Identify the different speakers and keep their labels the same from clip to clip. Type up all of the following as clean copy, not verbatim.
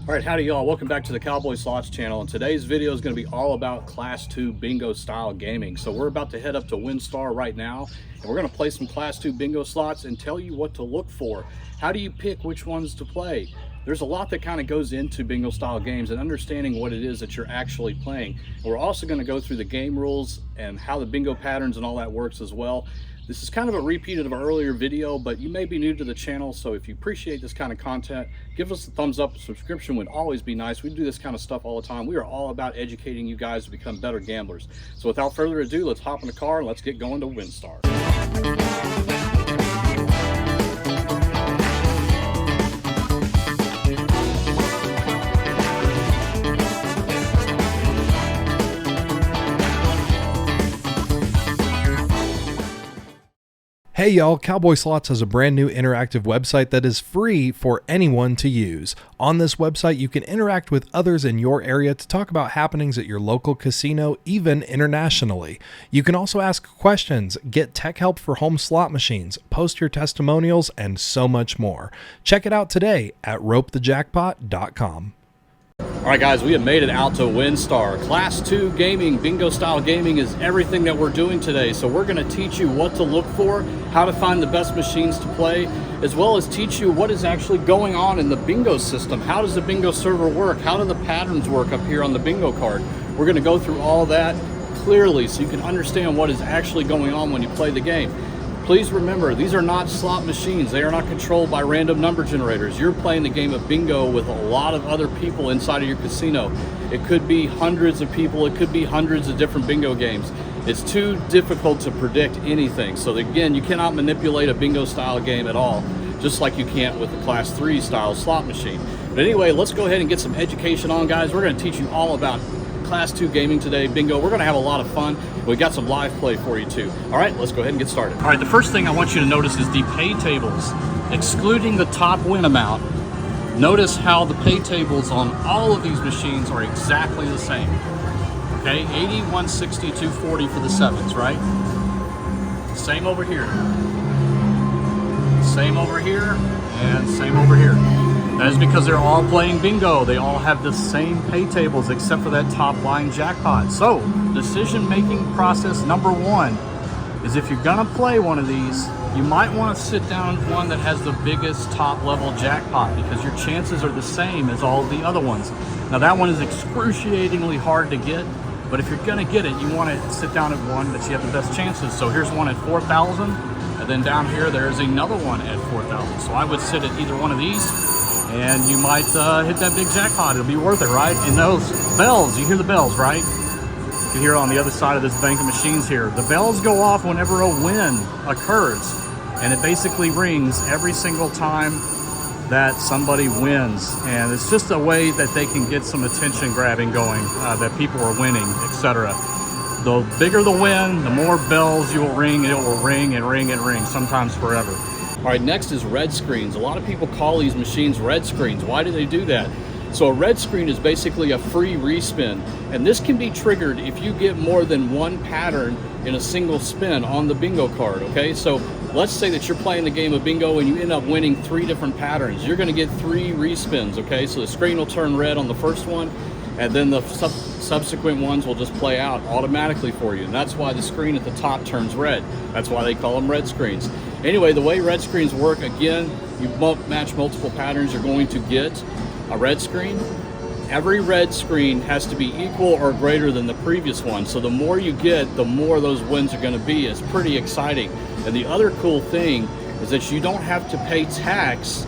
Speaker 1: All right, howdy y'all, welcome back to the Cowboy Slots channel, and today's video is going to be all about Class 2 bingo style gaming. So we're about to head up to WinStar right now, and we're going to play some Class 2 bingo slots and tell you what to look for. How do you pick which ones to play? There's a lot that kind of goes into bingo style games and understanding what it is that you're actually playing. And we're also going to go through the game rules and how the bingo patterns and all that works as well. This is kind of a repeat of an earlier video, but you may be new to the channel, so if you appreciate this kind of content, give us a thumbs up. A subscription would always be nice. We do this kind of stuff all the time. We are all about educating you guys to become better gamblers. So without further ado, let's hop in the car and let's get going to WinStar.
Speaker 2: Hey y'all, Cowboy Slots has a brand new interactive website that is free for anyone to use. On this website, you can interact with others in your area to talk about happenings at your local casino, even internationally. You can also ask questions, get tech help for home slot machines, post your testimonials, and so much more. Check it out today at ropethejackpot.com.
Speaker 1: All right, guys, we have made it out to WinStar. Class 2 gaming, bingo style gaming is everything that we're doing today. So we're going to teach you what to look for, how to find the best machines to play, as well as teach you what is actually going on in the bingo system. How does the bingo server work? How do the patterns work up here on the bingo card? We're going to go through all that clearly so you can understand what is actually going on when you play the game. Please remember, these are not slot machines. They are not controlled by random number generators. You're playing the game of bingo with a lot of other people inside of your casino. It could be hundreds of people. It could be hundreds of different bingo games. It's too difficult to predict anything. So again, you cannot manipulate a bingo style game at all, just like you can't with the Class 3 style slot machine. But anyway, let's go ahead and get some education on, guys. We're going to teach you all about Class 2 gaming today, bingo. We're going to have a lot of fun. We got some live play for you too. All right, let's go ahead and get started. All right, the first thing I want you to notice is the pay tables, excluding the top win amount. Notice how the pay tables on all of these machines are exactly the same. Okay, 80, 160, 240 for the sevens, right? Same over here. Same over here, and same over here. That is because they're all playing bingo. They all have the same pay tables except for that top line jackpot. So, decision-making process number one is if you're gonna play one of these, you might want to sit down with one that has the biggest top level jackpot because your chances are the same as all the other ones. Now that one is excruciatingly hard to get, but if you're gonna get it, you want to sit down at one that you have the best chances. So here's one at 4,000, and then down here there's another one at 4,000. So I would sit at either one of these, and you might hit that big jackpot. It'll be worth it, right? And those bells, you hear the bells, right? You can hear it on the other side of this bank of machines here. The bells go off whenever a win occurs, and it basically rings every single time that somebody wins. And it's just a way that they can get some attention grabbing going, that people are winning, etc. The bigger the win, the more bells you will ring, and it will ring and ring and ring, sometimes forever. All right, next is red screens. A lot of people call these machines red screens. Why do they do that? So a red screen is basically a free respin, and this can be triggered if you get more than one pattern in a single spin on the bingo card, okay? So let's say that you're playing the game of bingo and you end up winning 3 different patterns. You're gonna get 3 respins, okay? So the screen will turn red on the first one, and then the subsequent ones will just play out automatically for you. And that's why the screen at the top turns red. That's why they call them red screens. Anyway, the way red screens work, again, you match multiple patterns, you're going to get a red screen. Every red screen has to be equal or greater than the previous one. So the more you get, the more those wins are going to be. It's pretty exciting. And the other cool thing is that you don't have to pay tax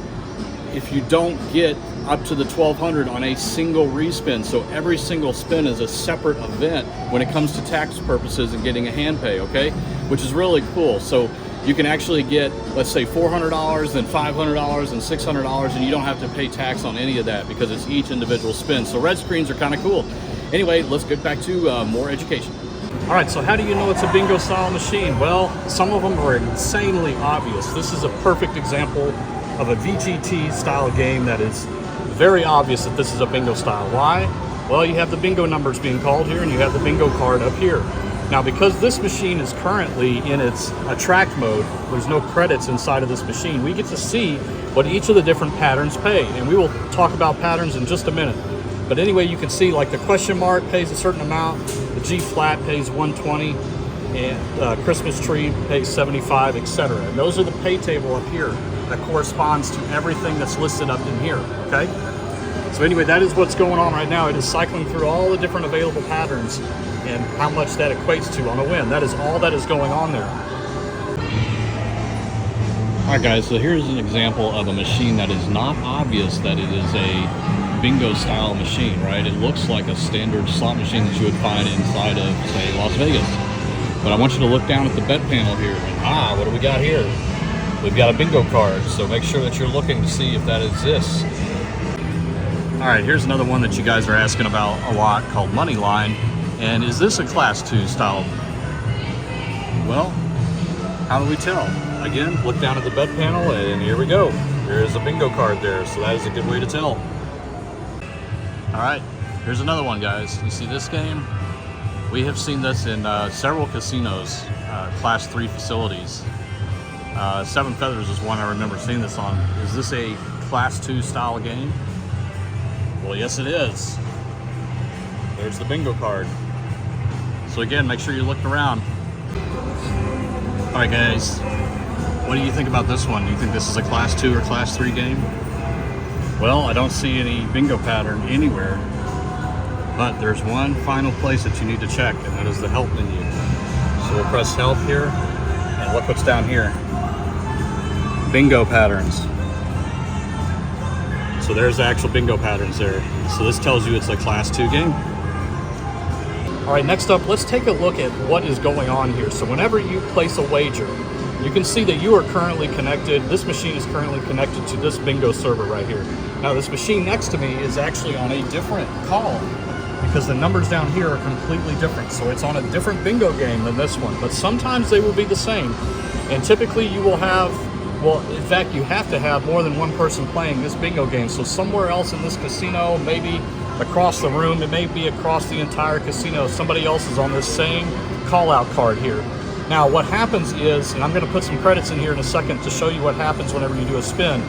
Speaker 1: if you don't get up to the 1,200 on a single respin. So every single spin is a separate event when it comes to tax purposes and getting a hand pay, okay? Which is really cool. So you can actually get, let's say, $400, then $500, and $600, and you don't have to pay tax on any of that because it's each individual spin. So red screens are kind of cool. Anyway, let's get back to more education. All right, so how do you know it's a bingo style machine? Well, some of them are insanely obvious. This is a perfect example of a VGT style game that is very obvious that this is a bingo style. Why? Well, you have the bingo numbers being called here, and you have the bingo card up here. Now, because this machine is currently in its attract mode, there's no credits inside of this machine. We get to see what each of the different patterns pay, and we will talk about patterns in just a minute. But anyway, you can see like the question mark pays a certain amount, the G flat pays 120, and Christmas tree pays 75, etc. And those are the pay table up here that corresponds to everything that's listed up in here, okay? So anyway, that is what's going on right now. It is cycling through all the different available patterns and how much that equates to on a win. That is all that is going on there. All right, guys, so here's an example of a machine that is not obvious that it is a bingo style machine, right? It looks like a standard slot machine that you would find inside of, say, Las Vegas. But I want you to look down at the bet panel here. And, what do we got here? We've got a bingo card, so make sure that you're looking to see if that exists. All right, here's another one that you guys are asking about a lot called Moneyline. And is this a Class 2 style? Well, how do we tell? Again, look down at the bet panel, and here we go. There is a bingo card there, so that is a good way to tell. All right, here's another one, guys. You see this game? We have seen this in several casinos, Class 3 facilities. Seven Feathers is one I remember seeing this on. Is this a Class 2 style game? Well, yes it is. There's the bingo card. So again, make sure you look around. All right, guys, what do you think about this one? Do you think this is a Class 2 or Class 3 game? Well, I don't see any bingo pattern anywhere, but there's one final place that you need to check, and that is the help menu. So we'll press help here, and look what's down here. Bingo patterns. So there's the actual bingo patterns there. So this tells you it's a Class 2 game. All right, next up, let's take a look at what is going on here. So whenever you place a wager, you can see that you are currently connected. This machine is currently connected to this bingo server right here. Now this machine next to me is actually on a different call because the numbers down here are completely different. So it's on a different bingo game than this one, but sometimes they will be the same. And typically you will have, well, in fact, you have to have more than one person playing this bingo game. So somewhere else in this casino, maybe across the room, it may be across the entire casino, somebody else is on this same call out card here. Now what happens is, and I'm going to put some credits in here in a second to show you what happens whenever you do a spin.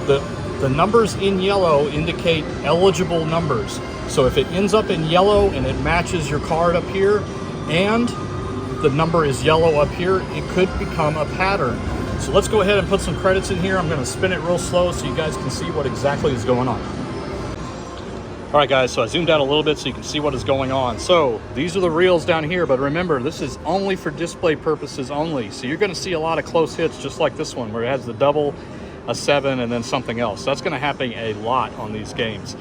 Speaker 1: The numbers in yellow indicate eligible numbers. So if it ends up in yellow and it matches your card up here and the number is yellow up here, it could become a pattern. So let's go ahead and put some credits in here. I'm going to spin it real slow so you guys can see what exactly is going on. All right, guys, so I zoomed out a little bit so you can see what is going on. So these are the reels down here, but remember, this is only for display purposes only. So you're going to see a lot of close hits just like this one where it has the double, a 7, and then something else. That's going to happen a lot on these games.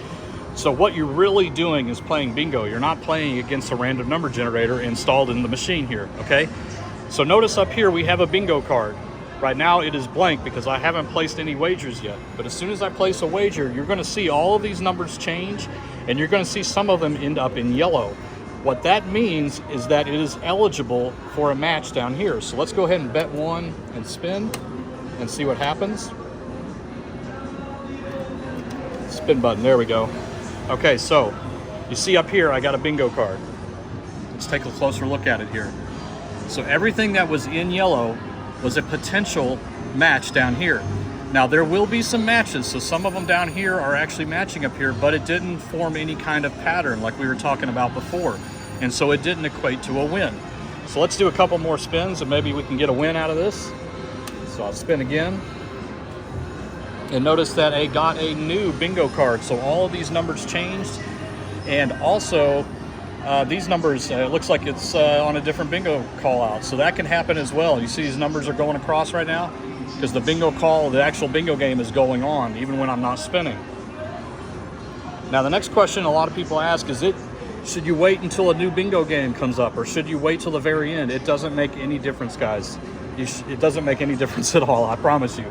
Speaker 1: So what you're really doing is playing bingo. You're not playing against a random number generator installed in the machine here, okay? So notice up here we have a bingo card. Right now it is blank because I haven't placed any wagers yet. But as soon as I place a wager, you're going to see all of these numbers change, and you're going to see some of them end up in yellow. What that means is that it is eligible for a match down here. So let's go ahead and bet one and spin and see what happens. Spin button, there we go. Okay, so you see up here I got a bingo card. Let's take a closer look at it here. So everything that was in yellow was a potential match down here. Now there will be some matches, so some of them down here are actually matching up here, but it didn't form any kind of pattern like we were talking about before, and so it didn't equate to a win. So let's do a couple more spins and maybe we can get a win out of this. So I'll spin again, and notice that I got a new bingo card. So all of these numbers changed, and also these numbers, it looks like it's on a different bingo call out. So that can happen as well. You see these numbers are going across right now because the bingo call, the actual bingo game is going on even when I'm not spinning. Now the next question a lot of people ask is, should you wait until a new bingo game comes up, or should you wait till the very end? It doesn't make any difference, guys. It doesn't make any difference at all, I promise you.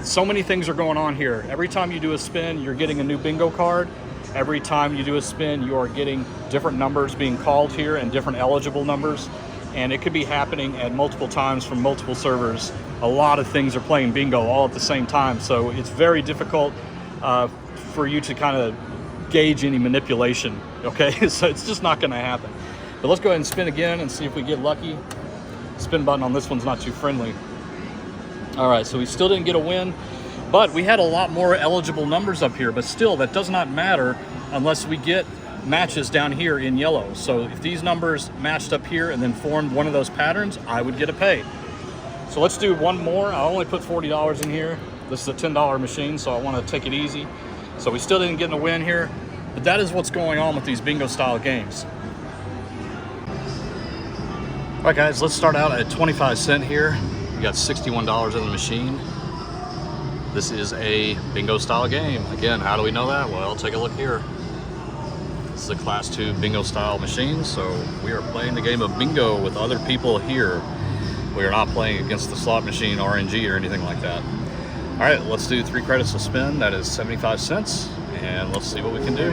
Speaker 1: So many things are going on here. Every time you do a spin, you're getting a new bingo card. Every time you do a spin, you are getting different numbers being called here and different eligible numbers. And it could be happening at multiple times from multiple servers. A lot of things are playing bingo all at the same time. So it's very difficult for you to kind of gauge any manipulation, okay? So it's just not gonna happen. But let's go ahead and spin again and see if we get lucky. Spin button on this one's not too friendly. All right, so we still didn't get a win, but we had a lot more eligible numbers up here, but still that does not matter unless we get matches down here in yellow. So if these numbers matched up here and then formed one of those patterns, I would get a pay. So let's do one more. I only put $40 in here. This is a $10 machine, so I want to take it easy. So we still didn't get a win here, but that is what's going on with these bingo style games. All right, guys, let's start out at 25 cents here. We got $61 in the machine. This is a bingo style game. Again, how do we know that? Well, take a look here. This is a class 2 bingo style machine, so we are playing the game of bingo with other people here. We are not playing against the slot machine, RNG, or anything like that. All right, let's do 3 credits to spin. That is 75 cents, and let's see what we can do.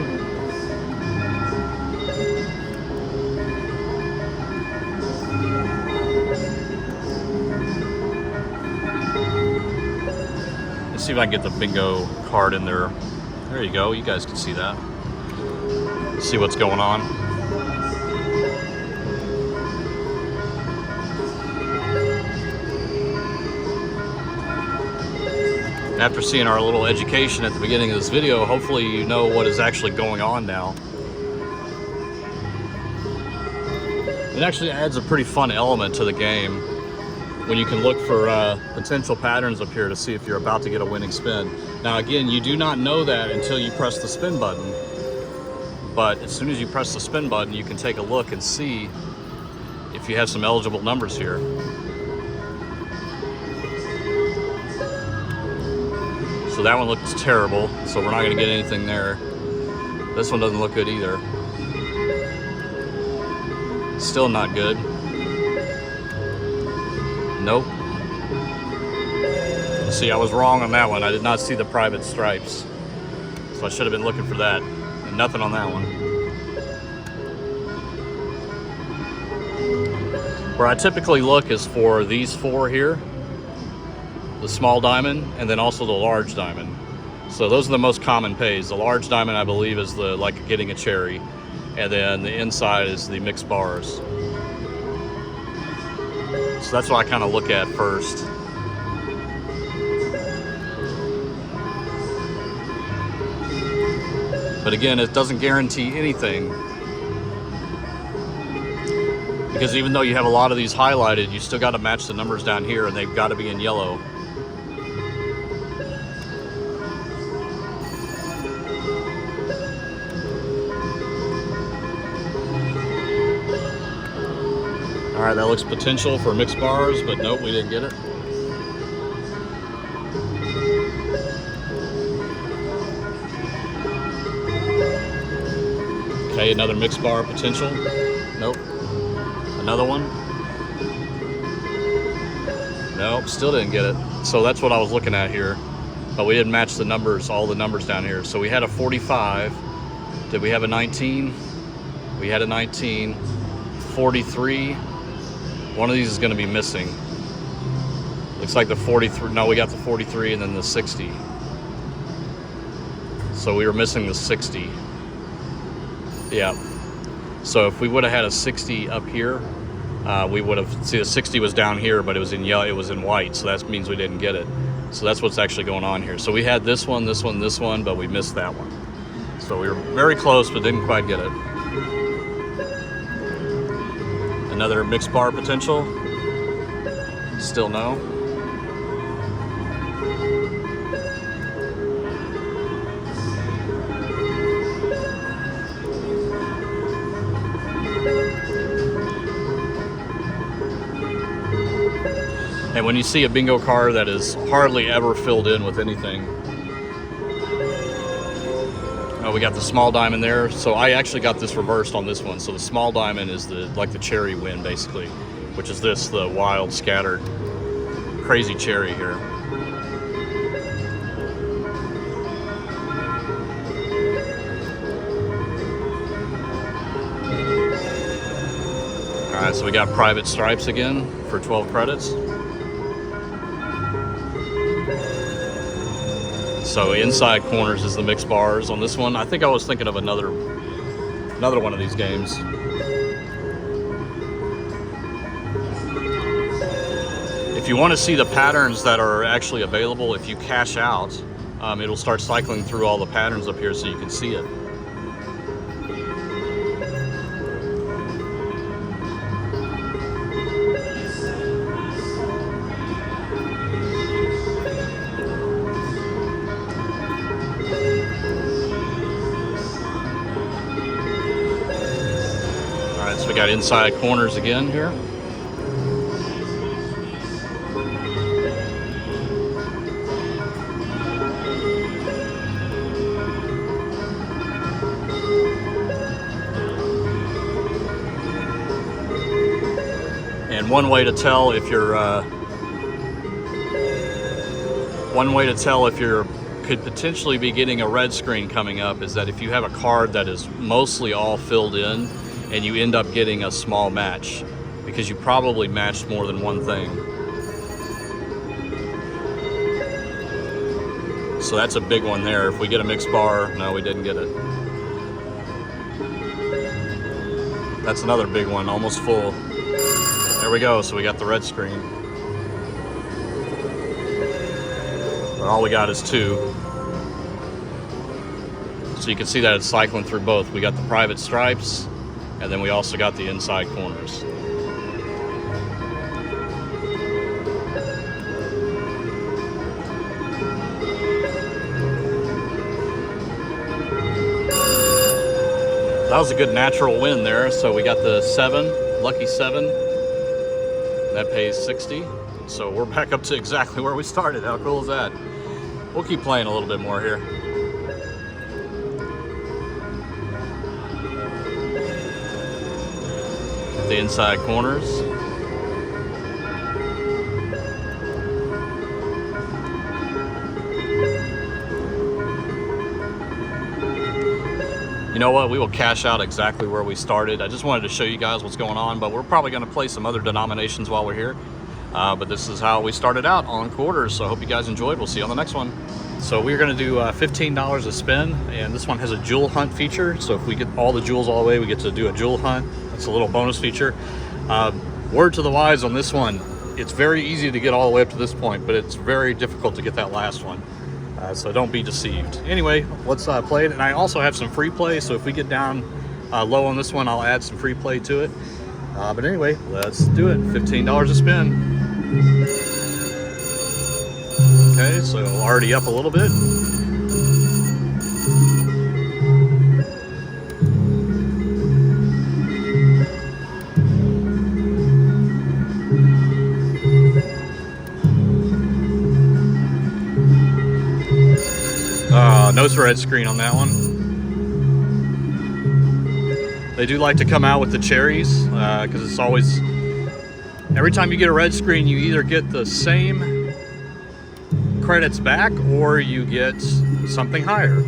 Speaker 1: Let's see if I can get the bingo card in there. There you go, you guys can see that. Let's see what's going on. After seeing our little education at the beginning of this video, hopefully you know what is actually going on now. It actually adds a pretty fun element to the game when you can look for potential patterns up here to see if you're about to get a winning spin. Now again, you do not know that until you press the spin button, but as soon as you press the spin button, you can take a look and see if you have some eligible numbers here. So that one looks terrible, so we're not going to get anything there. This one doesn't look good either. Still not good. Nope. See, I was wrong on that one. I did not see the private stripes. So I should have been looking for that. And nothing on that one. Where I typically look is for these 4 here. The small diamond, and then also the large diamond. So those are the most common pays. The large diamond, I believe, is the like getting a cherry, and then the inside is the mixed bars. So that's what I kind of look at first. But again, it doesn't guarantee anything, because even though you have a lot of these highlighted, you still got to match the numbers down here, and they've got to be in yellow. All right, that looks potential for mixed bars, but nope, we didn't get it. Okay, another mixed bar potential. Nope. Another one. Nope, still didn't get it. So that's what I was looking at here. But we didn't match the numbers, all the numbers down here. So we had a 45. Did we have a 19? We had a 19. 43. One of these is going to be missing. Looks like the 43. No, we got the 43 and then the 60. So we were missing the 60. Yeah. So if we would have had a 60 up here, we would have. See, the 60 was down here, but it was in yellow. It was in white. So that means we didn't get it. So that's what's actually going on here. So we had this one, this one, this one, but we missed that one. So we were very close, but didn't quite get it. Another mixed bar potential. Still no. And when you see a bingo card that is hardly ever filled in with anything. Oh, we got the small diamond there. So I actually got this reversed on this one. So the small diamond is like the cherry win, basically, which is this, the wild, scattered, crazy cherry here. All right, so we got private stripes again for 12 credits. So inside corners is the mixed bars on this one. I think I was thinking of another one of these games. If you want to see the patterns that are actually available, if you cash out, it'll start cycling through all the patterns up here so you can see it. All right, so we got inside corners again here. And one way to tell if you're could potentially be getting a red screen coming up is that if you have a card that is mostly all filled in and you end up getting a small match because you probably matched more than one thing. So that's a big one there. If we get a mixed bar, no, we didn't get it. That's another big one, almost full. There we go, so we got the red screen. But all we got is 2. So you can see that it's cycling through both. We got the private stripes, and then we also got the inside corners. That was a good natural win there. So we got the 7, lucky 7. That pays 60. So we're back up to exactly where we started. How cool is that? We'll keep playing a little bit more here. The inside corners. You know what? We will cash out exactly where we started. I just wanted to show you guys what's going on, but we're probably going to play some other denominations while we're here. But this is how we started out on quarters, so I hope you guys enjoyed. We'll see you on the next one. So we're going to do $15 a spin, and this one has a jewel hunt feature. So if we get all the jewels all the way, we get to do a jewel hunt. That's a little bonus feature. Word to the wise on this one, it's very easy to get all the way up to this point, but it's very difficult to get that last one. So don't be deceived. Anyway, let's play it. And I also have some free play, so if we get down low on this one, I'll add some free play to it. But anyway, let's do it. $15 a spin. Okay, so already up a little bit. No red screen on that one. They do like to come out with the cherries because it's always, every time you get a red screen, you either get the same credits back or you get something higher.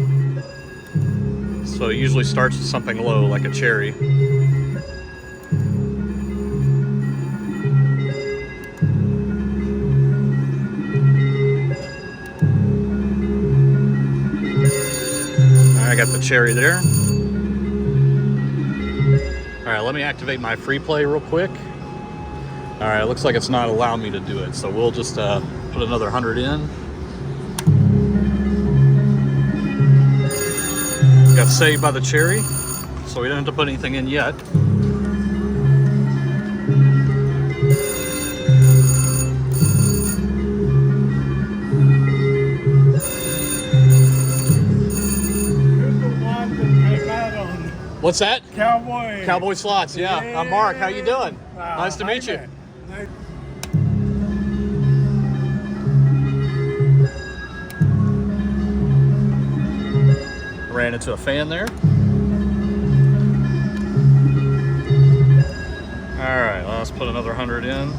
Speaker 1: So it usually starts with something low, like a cherry. I got the cherry there. All right, let me activate my free play real quick. All right, it looks like it's not allowing me to do it, so we'll just put another 100 in. Got saved by the cherry, so we don't have to put anything in yet. What's that?
Speaker 3: Cowboy.
Speaker 1: Cowboy slots, yeah. I'm Mark. How you doing? Nice to meet you. Ran into a fan there. All right, well, let's put another 100 in.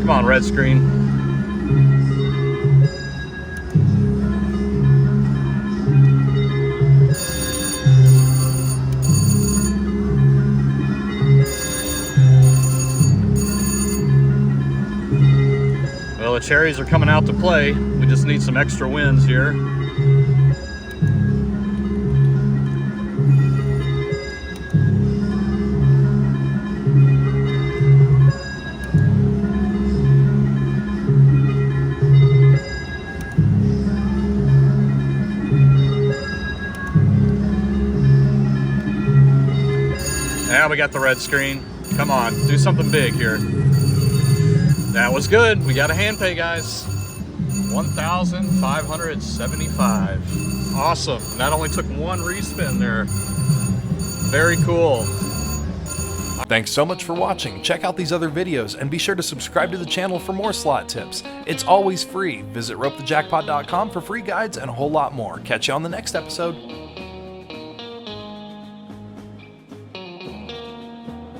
Speaker 1: Come on, red screen. Well, Well, the cherries are coming out to play. We just need some extra wins here. Now we got the red screen. Come on, do something big here. That was good. We got a hand pay, guys. 1,575. Awesome. And that only took one respin there. Very cool.
Speaker 2: Thanks so much for watching. Check out these other videos and be sure to subscribe to the channel for more slot tips. It's always free. Visit ropethejackpot.com for free guides and a whole lot more. Catch you on the next episode.